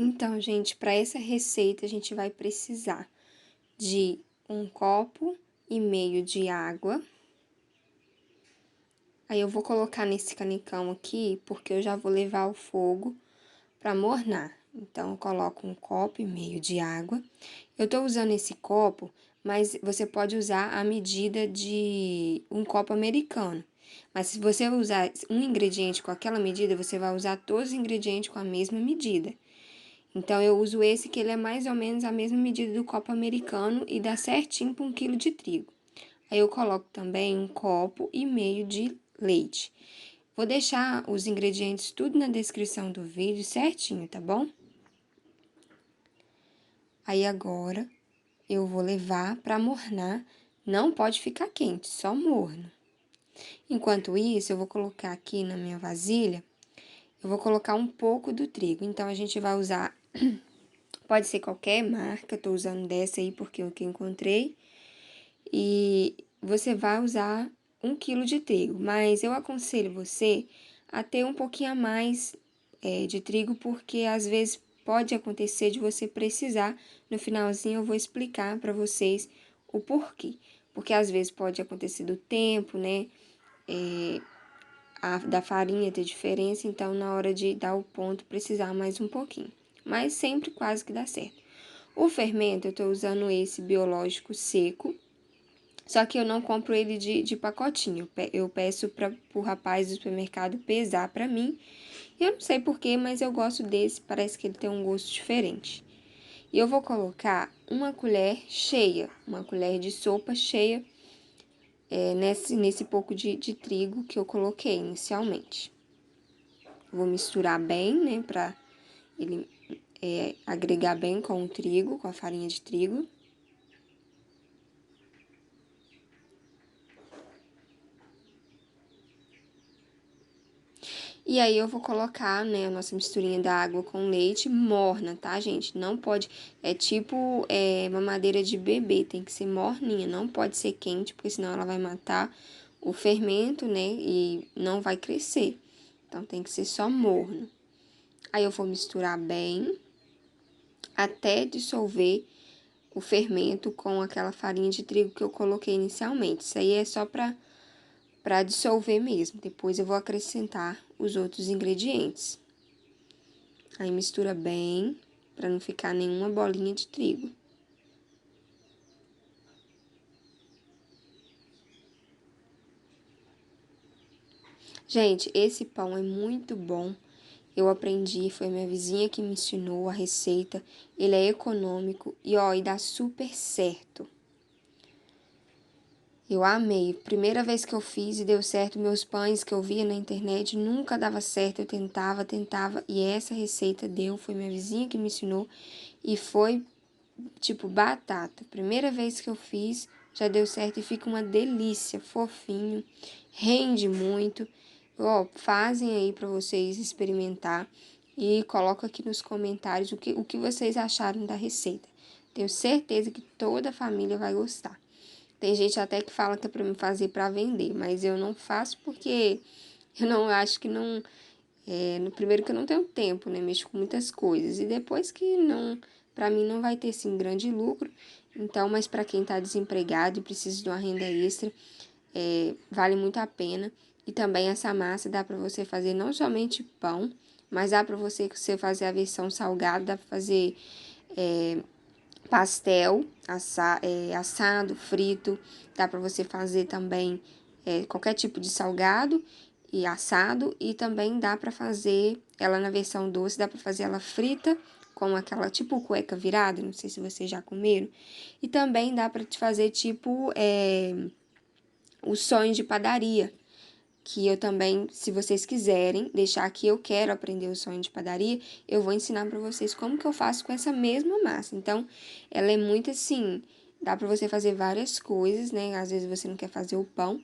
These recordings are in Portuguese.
Então, gente, para essa receita a gente vai precisar de 1,5 copo de água. Aí eu vou colocar nesse canecão aqui, porque eu já vou levar ao fogo para mornar. Então, eu coloco 1,5 copo de água. Eu tô usando esse copo, mas você pode usar a medida de um copo americano. Mas se você usar um ingrediente com aquela medida, você vai usar todos os ingredientes com a mesma medida. Então, eu uso esse que ele é mais ou menos a mesma medida do copo americano e dá certinho para 1 quilo de trigo. Aí, eu coloco também 1,5 copo de leite. Vou deixar os ingredientes tudo na descrição do vídeo certinho, tá bom? Aí, agora, eu vou levar para mornar. Não pode ficar quente, só morno. Enquanto isso, eu vou colocar aqui na minha vasilha, eu vou colocar um pouco do trigo. Então, a gente vai usar, pode ser qualquer marca, eu tô usando dessa aí porque é o que eu encontrei. E você vai usar 1 quilo de trigo, mas eu aconselho você a ter um pouquinho a mais de trigo, porque às vezes pode acontecer de você precisar. No finalzinho eu vou explicar para vocês o porquê. Porque às vezes pode acontecer do tempo, né? Da farinha ter diferença, então na hora de dar o ponto precisar mais um pouquinho. Mas sempre quase que dá certo. O fermento eu tô usando esse biológico seco, só que eu não compro ele de pacotinho. Eu peço para o rapaz do supermercado pesar para mim. Eu não sei porquê, mas eu gosto desse, parece que ele tem um gosto diferente. E eu vou colocar uma colher cheia, uma colher de sopa cheia, nesse pouco de trigo que eu coloquei inicialmente. Vou misturar bem, né, pra ele agregar bem com o trigo, com a farinha de trigo. E aí, eu vou colocar, né, a nossa misturinha da água com leite morna, tá, gente? Não pode, é tipo mamadeira de bebê, tem que ser morninha, não pode ser quente, porque senão ela vai matar o fermento, né, e não vai crescer. Então, tem que ser só morno. Aí, eu vou misturar bem, até dissolver o fermento com aquela farinha de trigo que eu coloquei inicialmente. Isso aí é só para dissolver mesmo. Depois eu vou acrescentar os outros ingredientes. Aí mistura bem, para não ficar nenhuma bolinha de trigo. Gente, esse pão é muito bom. Eu aprendi, foi minha vizinha que me ensinou a receita. Ele é econômico e ó, e dá super certo. Eu amei. Primeira vez que eu fiz e deu certo, meus pães que eu via na internet nunca dava certo. Eu tentava e essa receita deu. Foi minha vizinha que me ensinou e foi tipo batata. Primeira vez que eu fiz, já deu certo e fica uma delícia, fofinho, rende muito. Ó, fazem aí para vocês experimentar e coloca aqui nos comentários o que vocês acharam da receita. Tenho certeza que toda a família vai gostar. Tem gente até que fala que é para mim fazer para vender, mas eu não faço porque eu não acho que não. No primeiro que eu não tenho tempo, né? Mexo com muitas coisas. E depois que não. Para mim não vai ter assim grande lucro. Então, mas para quem tá desempregado e precisa de uma renda extra, vale muito a pena. E também essa massa dá para você fazer não somente pão, mas dá para você fazer a versão salgada, dá para fazer pastel, assado, frito. Dá para você fazer também qualquer tipo de salgado e assado. E também dá para fazer ela na versão doce, dá para fazer ela frita com aquela tipo cueca virada, não sei se vocês já comeram. E também dá para te fazer tipo o sonho de padaria, que eu também, se vocês quiserem deixar aqui, eu quero aprender o sonho de padaria, eu vou ensinar para vocês como que eu faço com essa mesma massa. Então, ela é muito assim, dá para você fazer várias coisas, né? Às vezes você não quer fazer o pão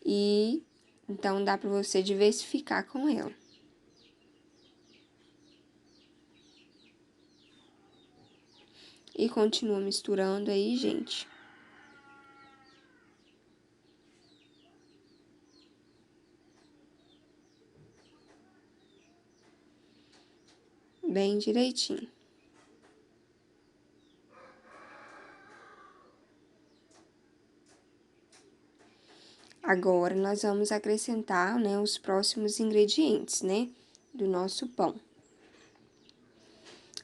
e então dá para você diversificar com ela. E continua misturando aí, gente. bem direitinho. Agora, nós vamos acrescentar, né, os próximos ingredientes, né, do nosso pão.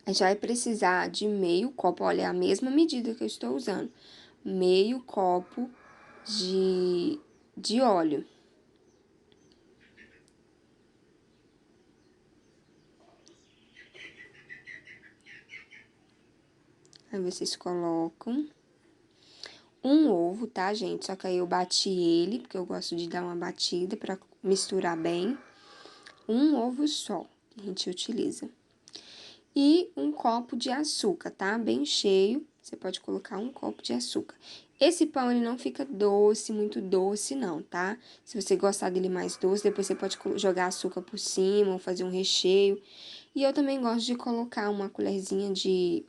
A gente vai precisar de meio copo, olha, é a mesma medida que eu estou usando. Meio copo de óleo. Aí, vocês colocam um ovo, tá, gente? Só que aí eu bati ele, porque eu gosto de dar uma batida pra misturar bem. Um ovo só que a gente utiliza. E um copo de açúcar, tá? Bem cheio, você pode colocar um copo de açúcar. Esse pão, ele não fica doce, muito doce não, tá? Se você gostar dele mais doce, depois você pode jogar açúcar por cima ou fazer um recheio. E eu também gosto de colocar uma colherzinha de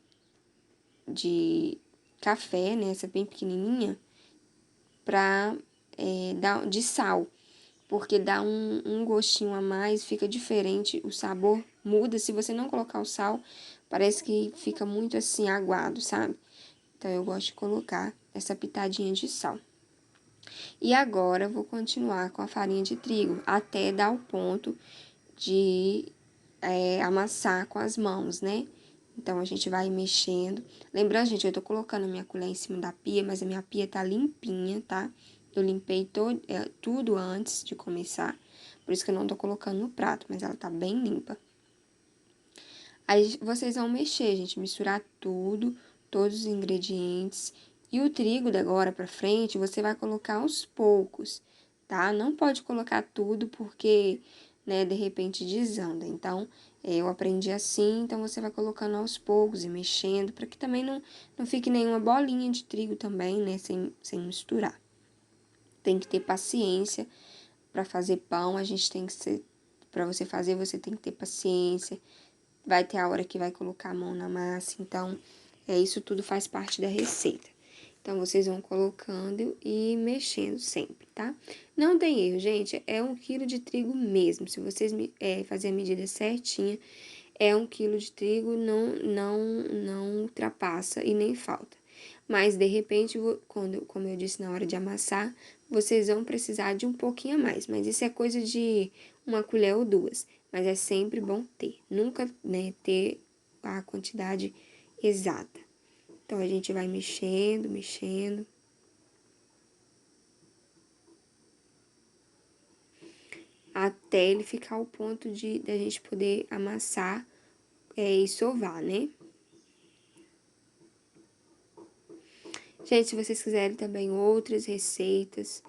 café, né? Essa bem pequenininha, dar de sal, porque dá um gostinho a mais, fica diferente, o sabor muda. Se você não colocar o sal, parece que fica muito assim aguado, sabe? Então, eu gosto de colocar essa pitadinha de sal. E agora, eu vou continuar com a farinha de trigo, até dar o ponto de amassar com as mãos, né? Então, a gente vai mexendo. Lembrando, gente, eu tô colocando a minha colher em cima da pia, mas a minha pia tá limpinha, tá? Eu limpei tudo antes de começar, por isso que eu não tô colocando no prato, mas ela tá bem limpa. Aí, vocês vão mexer, gente, misturar tudo, todos os ingredientes. E o trigo, da agora pra frente, você vai colocar aos poucos, tá? Não pode colocar tudo porque, né, de repente desanda. Então, eu aprendi assim, então você vai colocando aos poucos e mexendo, para que também não fique nenhuma bolinha de trigo também, né, sem misturar. Tem que ter paciência para fazer pão, a gente tem que ser, para você fazer, você tem que ter paciência. Vai ter a hora que vai colocar a mão na massa, então, isso tudo faz parte da receita. Então, vocês vão colocando e mexendo sempre, tá? Não tem erro, gente, é 1 quilo de trigo mesmo. Se vocês fazerem a medida certinha, é 1 quilo de trigo, não ultrapassa e nem falta. Mas, de repente, como eu disse na hora de amassar, vocês vão precisar de um pouquinho a mais. Mas isso é coisa de 1 colher ou 2. Mas é sempre bom ter. Nunca, né, ter a quantidade exata. Então, a gente vai mexendo, mexendo. Até ele ficar ao ponto da gente poder amassar e sovar, né? Gente, se vocês quiserem também outras receitas,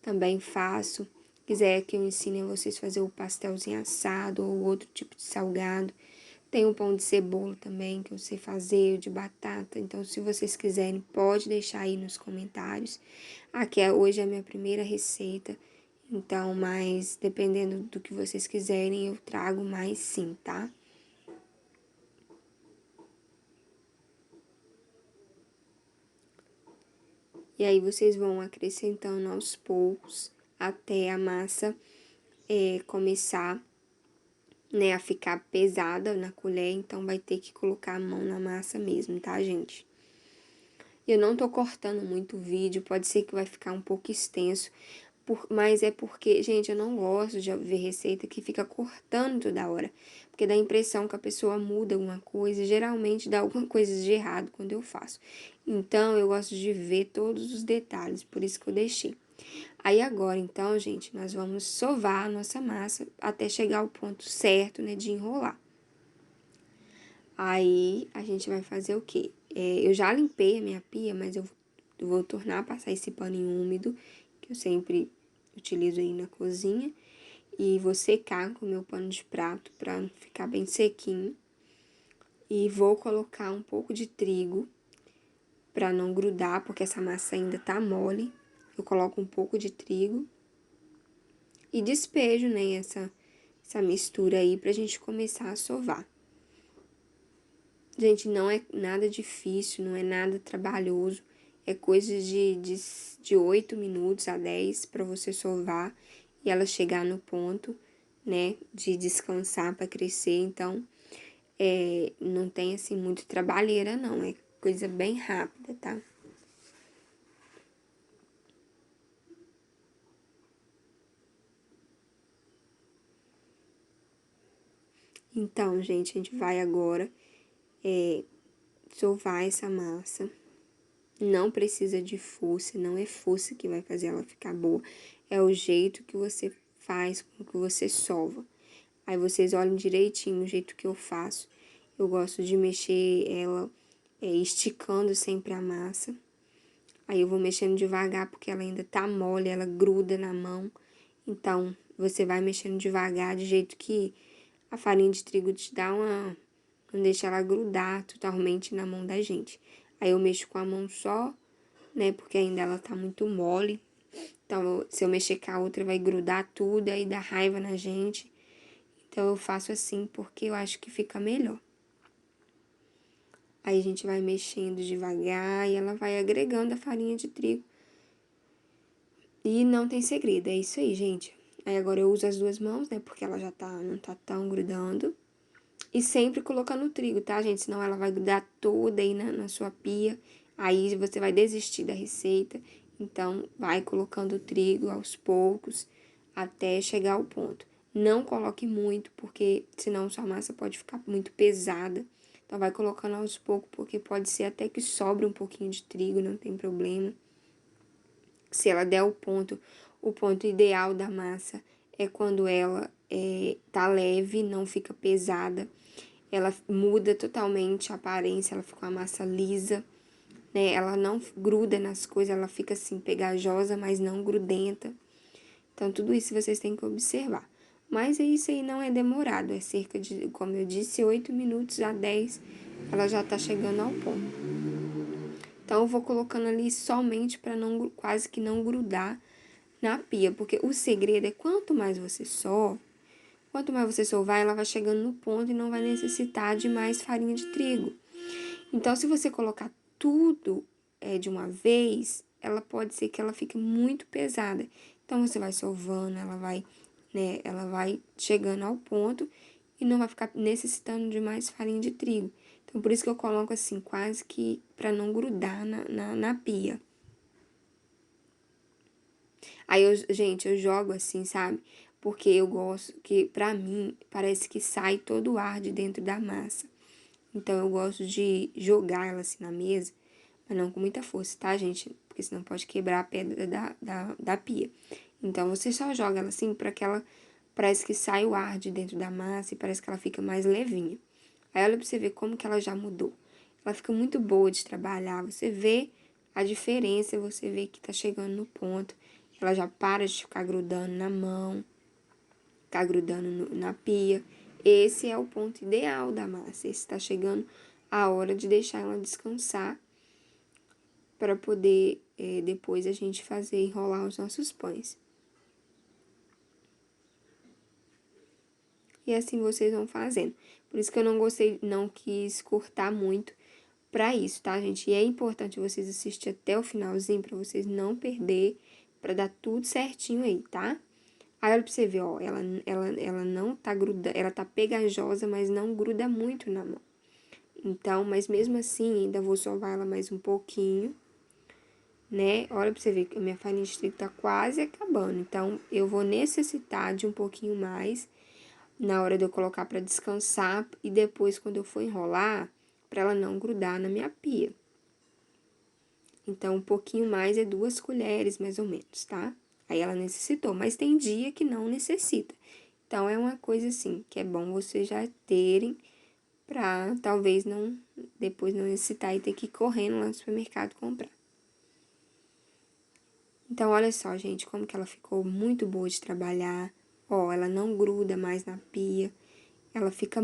também faço. Quiser que eu ensine a vocês a fazer o pastelzinho assado ou outro tipo de salgado. Tem um pão de cebola também que eu sei fazer, o de batata. Então, se vocês quiserem, pode deixar aí nos comentários. Aqui hoje é a minha primeira receita. Então, mas dependendo do que vocês quiserem, eu trago mais sim, tá? E aí, vocês vão acrescentando aos poucos até a massa começar, né, a ficar pesada na colher. Então, vai ter que colocar a mão na massa mesmo, tá, gente? Eu não tô cortando muito o vídeo, pode ser que vai ficar um pouco extenso, mas é porque, gente, eu não gosto de ver receita que fica cortando toda hora, porque dá a impressão que a pessoa muda alguma coisa, e geralmente dá alguma coisa de errado quando eu faço. Então, eu gosto de ver todos os detalhes, por isso que eu deixei. Aí agora, então, gente, nós vamos sovar a nossa massa até chegar ao ponto certo, né, de enrolar. Aí, a gente vai fazer o quê? Eu já limpei a minha pia, mas eu vou tornar a passar esse paninho úmido, que eu sempre utilizo aí na cozinha. E vou secar com o meu pano de prato pra ficar bem sequinho. E vou colocar um pouco de trigo pra não grudar, porque essa massa ainda tá mole. Eu coloco um pouco de trigo e despejo, né, essa mistura aí pra gente começar a sovar. Gente, não é nada difícil, não é nada trabalhoso. É coisa de 8 minutos a 10 para você sovar e ela chegar no ponto, né, de descansar para crescer. Então, não tem, assim, muito trabalheira, não. É coisa bem rápida, tá? Então, gente, a gente vai agora sovar essa massa. Não precisa de força, não é força que vai fazer ela ficar boa. É o jeito que você faz, com que você sova. Aí vocês olhem direitinho o jeito que eu faço. Eu gosto de mexer ela esticando sempre a massa. Aí eu vou mexendo devagar porque ela ainda tá mole, ela gruda na mão. Então, você vai mexendo devagar, de jeito que a farinha de trigo te dá uma... não deixa ela grudar totalmente na mão da gente. Aí eu mexo com a mão só, né, porque ainda ela tá muito mole. Então, se eu mexer com a outra, vai grudar tudo, aí dá raiva na gente. Então, eu faço assim porque eu acho que fica melhor. Aí a gente vai mexendo devagar e ela vai agregando a farinha de trigo. E não tem segredo, é isso aí, gente. Aí agora eu uso as duas mãos, né, porque ela já não tá tão grudando. E sempre colocando o trigo, tá, gente? Senão ela vai grudar toda aí na sua pia. Aí você vai desistir da receita. Então, vai colocando o trigo aos poucos até chegar ao ponto. Não coloque muito, porque senão sua massa pode ficar muito pesada. Então, vai colocando aos poucos, porque pode ser até que sobre um pouquinho de trigo, não tem problema. Se ela der o ponto ideal da massa é quando ela tá leve, não fica pesada. Ela muda totalmente a aparência, ela fica uma massa lisa, né? Ela não gruda nas coisas, ela fica assim pegajosa, mas não grudenta. Então, tudo isso vocês têm que observar. Mas isso aí não é demorado, é cerca de, como eu disse, 8 minutos a 10, ela já tá chegando ao ponto. Então, eu vou colocando ali somente para não quase que não grudar na pia, porque o segredo é quanto mais você sova, quanto mais você sovar, ela vai chegando no ponto e não vai necessitar de mais farinha de trigo. Então, se você colocar tudo de uma vez, ela pode ser que ela fique muito pesada. Então, você vai sovando, ela vai chegando ao ponto e não vai ficar necessitando de mais farinha de trigo. Então, por isso que eu coloco assim, quase que para não grudar na pia. Aí, gente, eu jogo assim, sabe? Porque eu gosto que, pra mim, parece que sai todo o ar de dentro da massa. Então, eu gosto de jogar ela assim na mesa, mas não com muita força, tá, gente? Porque senão pode quebrar a pedra da pia. Então, você só joga ela assim pra que ela... parece que sai o ar de dentro da massa e parece que ela fica mais levinha. Aí, olha pra você ver como que ela já mudou. Ela fica muito boa de trabalhar. Você vê a diferença, você vê que tá chegando no ponto. Ela já para de ficar grudando na mão, ficar grudando na pia. Esse é o ponto ideal da massa. Esse tá chegando a hora de deixar ela descansar para poder depois a gente fazer enrolar os nossos pães. E assim vocês vão fazendo. Por isso que eu não quis cortar muito pra isso, tá, gente? E é importante vocês assistirem até o finalzinho pra vocês não perder, pra dar tudo certinho aí, tá? Aí olha pra você ver, ó, ela não tá grudando, ela tá pegajosa, mas não gruda muito na mão. Então, mas mesmo assim, ainda vou sovar ela mais um pouquinho, né? Olha pra você ver que a minha farinha de trigo tá quase acabando. Então, eu vou necessitar de um pouquinho mais na hora de eu colocar pra descansar e depois, quando eu for enrolar, pra ela não grudar na minha pia. Então, um pouquinho mais é 2 colheres, mais ou menos, tá? Aí ela necessitou, mas tem dia que não necessita. Então, é uma coisa assim, que é bom vocês já terem pra talvez não, depois não necessitar e ter que ir correndo lá no supermercado comprar. Então, olha só, gente, como que ela ficou muito boa de trabalhar. Ó, ela não gruda mais na pia. Ela fica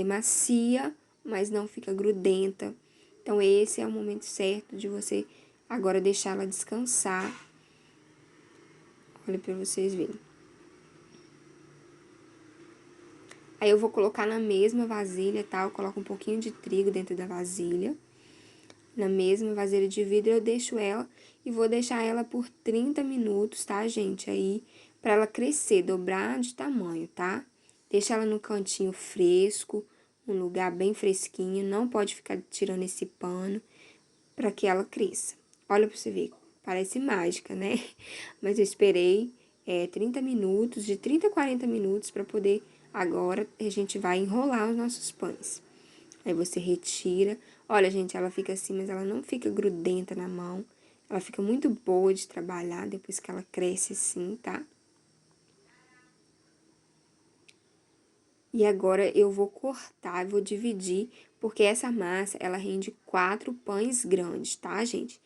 macia, mas não fica grudenta. Então, esse é o momento certo de você agora deixar ela descansar. Olha pra vocês verem. Aí, eu vou colocar na mesma vasilha, tá? Eu coloco um pouquinho de trigo dentro da vasilha. Na mesma vasilha de vidro, eu deixo ela e vou deixar ela por 30 minutos, tá, gente? Aí, pra ela crescer, dobrar de tamanho, tá? Deixa ela no cantinho fresco, um lugar bem fresquinho, não pode ficar tirando esse pano para que ela cresça. Olha para você ver, parece mágica, né? Mas eu esperei 30 minutos, de 30 a 40 minutos para poder, agora a gente vai enrolar os nossos pães. Aí você retira, olha gente, ela fica assim, mas ela não fica grudenta na mão, ela fica muito boa de trabalhar depois que ela cresce assim, tá? E agora eu vou cortar, vou dividir, porque essa massa, ela rende 4 pães grandes, tá, gente?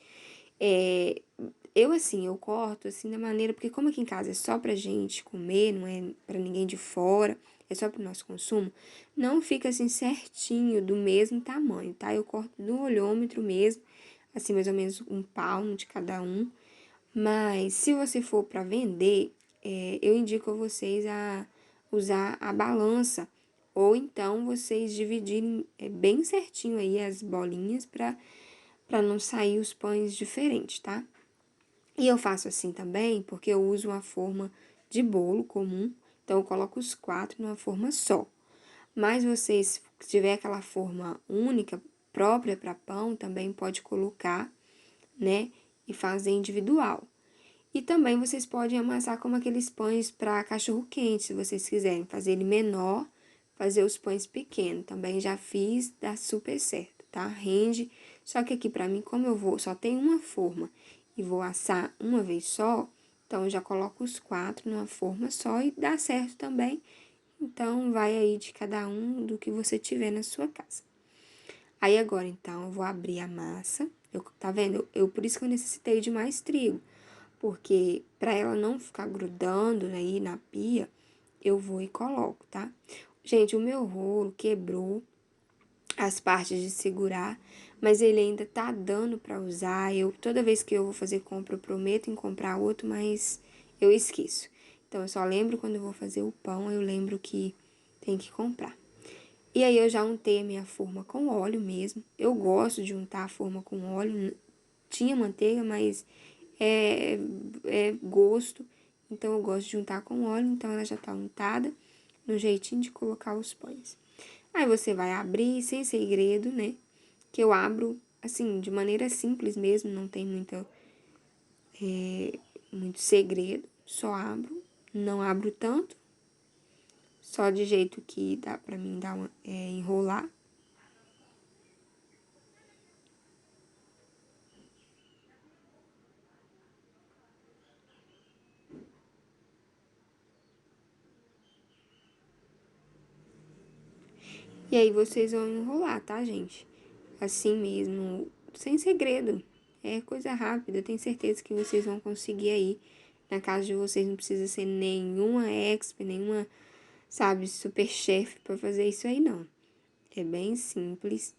Eu corto assim da maneira, porque como aqui em casa é só pra gente comer, não é pra ninguém de fora, é só pro nosso consumo, não fica assim certinho do mesmo tamanho, tá? Eu corto no olhômetro mesmo, assim mais ou menos um palmo de cada um. Mas se você for para vender, eu indico a vocês a usar a balança, ou então vocês dividirem bem certinho aí as bolinhas para não sair os pães diferentes, tá? E eu faço assim também porque eu uso uma forma de bolo comum, então eu coloco os 4 numa forma só. Mas vocês, se tiver aquela forma única, própria para pão, também pode colocar, né? E fazer individual. E também vocês podem amassar como aqueles pães para cachorro-quente, se vocês quiserem fazer ele menor, fazer os pães pequenos. Também já fiz, dá super certo, tá? Rende. Só que aqui para mim, como eu vou, só tem uma forma e vou assar uma vez só, então eu já coloco os 4 numa forma só e dá certo também. Então vai aí de cada um do que você tiver na sua casa. Aí agora então eu vou abrir a massa. Tá vendo? Por isso que eu necessitei de mais trigo, porque para ela não ficar grudando aí na pia, eu vou e coloco, tá? Gente, o meu rolo quebrou as partes de segurar, mas ele ainda tá dando para usar. Toda vez que eu vou fazer compra, eu prometo em comprar outro, mas eu esqueço. Então eu só lembro quando eu vou fazer o pão, eu lembro que tem que comprar. E aí eu já untei a minha forma com óleo mesmo. Eu gosto de untar a forma com óleo. Tinha manteiga, mas é, é gosto. Então eu gosto de untar com óleo, então ela já tá untada no jeitinho de colocar os pães. Aí você vai abrir sem segredo, né? Que eu abro assim, de maneira simples mesmo, não tem muito segredo. Só abro, não abro tanto, só de jeito que dá pra mim dar enrolar. E aí vocês vão enrolar, tá, gente? Assim mesmo, sem segredo. É coisa rápida, tenho certeza que vocês vão conseguir aí. Na casa de vocês não precisa ser nenhuma expert, nenhuma, sabe, super chefe pra fazer isso aí, não. É bem simples.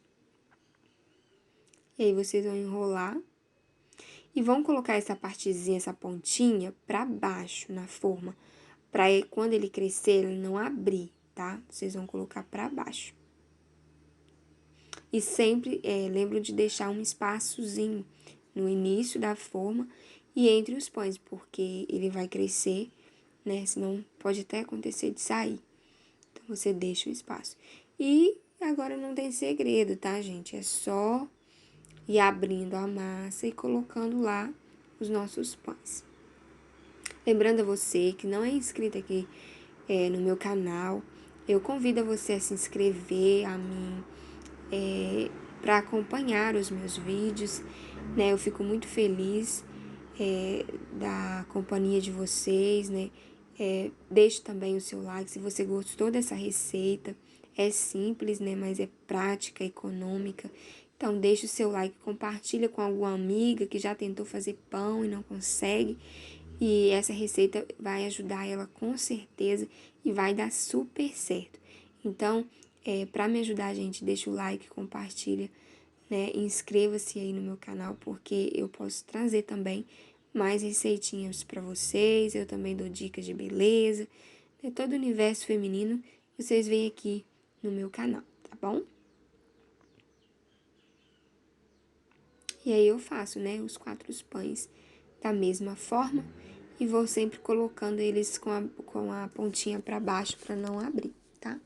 E aí vocês vão enrolar e vão colocar essa partezinha, essa pontinha pra baixo na forma, pra quando ele crescer, ele não abrir, tá? Vocês vão colocar pra baixo. E sempre lembro de deixar um espaçozinho no início da forma e entre os pães, porque ele vai crescer, né? Senão pode até acontecer de sair. Então, você deixa o espaço. E agora não tem segredo, tá, gente? É só ir abrindo a massa e colocando lá os nossos pães. Lembrando a você que não é inscrito aqui no meu canal, eu convido a você a se inscrever a mim, para acompanhar os meus vídeos, né? Eu fico muito feliz da companhia de vocês, né? Deixe também o seu like se você gostou dessa receita. É simples, né? Mas é prática, econômica. Então, deixe o seu like, compartilha com alguma amiga que já tentou fazer pão e não consegue. E essa receita vai ajudar ela com certeza e vai dar super certo. Então, para me ajudar, gente, deixa o like, compartilha, né? Inscreva-se aí no meu canal, porque eu posso trazer também mais receitinhas para vocês. Eu também dou dicas de beleza, né? Todo o universo feminino, vocês veem aqui no meu canal, tá bom? E aí eu faço, né, os 4 pães da mesma forma e vou sempre colocando eles com a pontinha para baixo para não abrir, tá?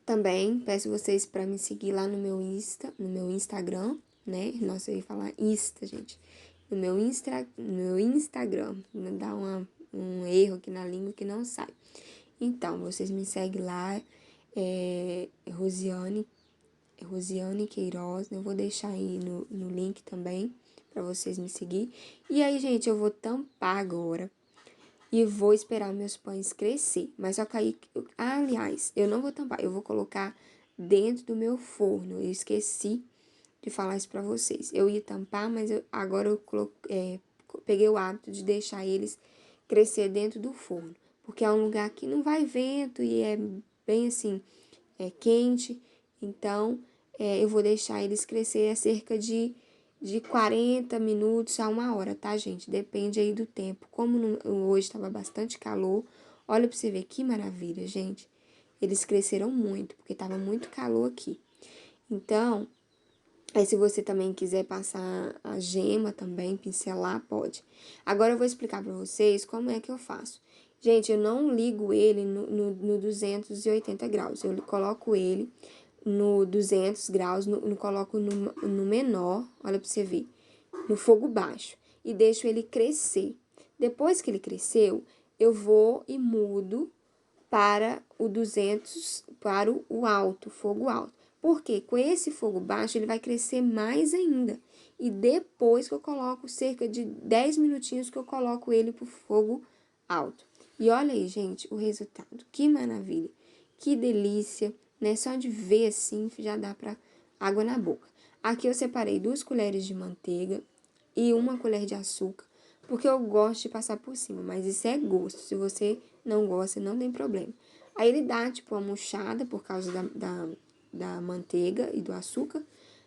Também peço vocês para me seguir lá no meu Instagram, né? Nossa, eu ia falar Insta, gente. No meu Instagram. Dá um erro aqui na língua que não sai. Então, vocês me seguem lá, Rosiane Queiroz, né? Eu vou deixar aí no link também para vocês me seguir. E aí, gente, eu vou tampar agora e vou esperar meus pães crescer. Mas só que aí, aliás, eu não vou tampar, eu vou colocar dentro do meu forno. Eu esqueci de falar isso para vocês. Eu ia tampar, mas agora eu peguei o hábito de deixar eles crescer dentro do forno. Porque é um lugar que não vai vento e é bem assim, quente. Então, eu vou deixar eles crescer a cerca de 40 minutos a 1 hora, tá, gente? Depende aí do tempo. Como hoje estava bastante calor, olha pra você ver que maravilha, gente. Eles cresceram muito, porque tava muito calor aqui. Então, se você também quiser passar a gema também, pincelar, pode. Agora eu vou explicar pra vocês como é que eu faço. Gente, eu não ligo ele no 280 graus. Eu coloco ele no 200 graus, coloco no menor, olha pra você ver, no fogo baixo. E deixo ele crescer. Depois que ele cresceu, eu vou e mudo para o 200, para o alto, fogo alto. Porque com esse fogo baixo ele vai crescer mais ainda. E depois que eu coloco cerca de 10 minutinhos que eu coloco ele pro fogo alto. E olha aí, gente, o resultado. Que maravilha. Que delícia, né? Só de ver assim já dá pra água na boca. Aqui eu separei 2 colheres de manteiga e 1 colher de açúcar, porque eu gosto de passar por cima, mas isso é gosto. Se você não gosta, não tem problema. Aí ele dá, tipo, uma murchada por causa da manteiga e do açúcar,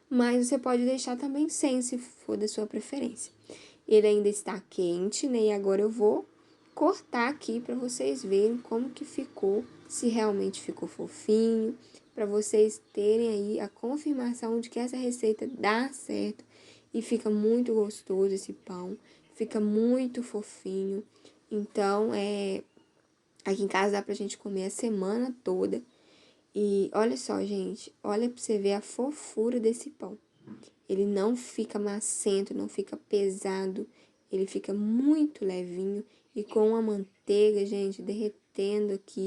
mas você pode deixar também sem, se for da sua preferência. Ele ainda está quente, né? E agora eu vou cortar aqui para vocês verem como que ficou, se realmente ficou fofinho, para vocês terem aí a confirmação de que essa receita dá certo e fica muito gostoso esse pão, fica muito fofinho. Então, aqui em casa dá pra gente comer a semana toda. E olha só, gente, olha pra você ver a fofura desse pão. Ele não fica macento, não fica pesado, ele fica muito levinho e com a manteiga, gente, derretendo aqui.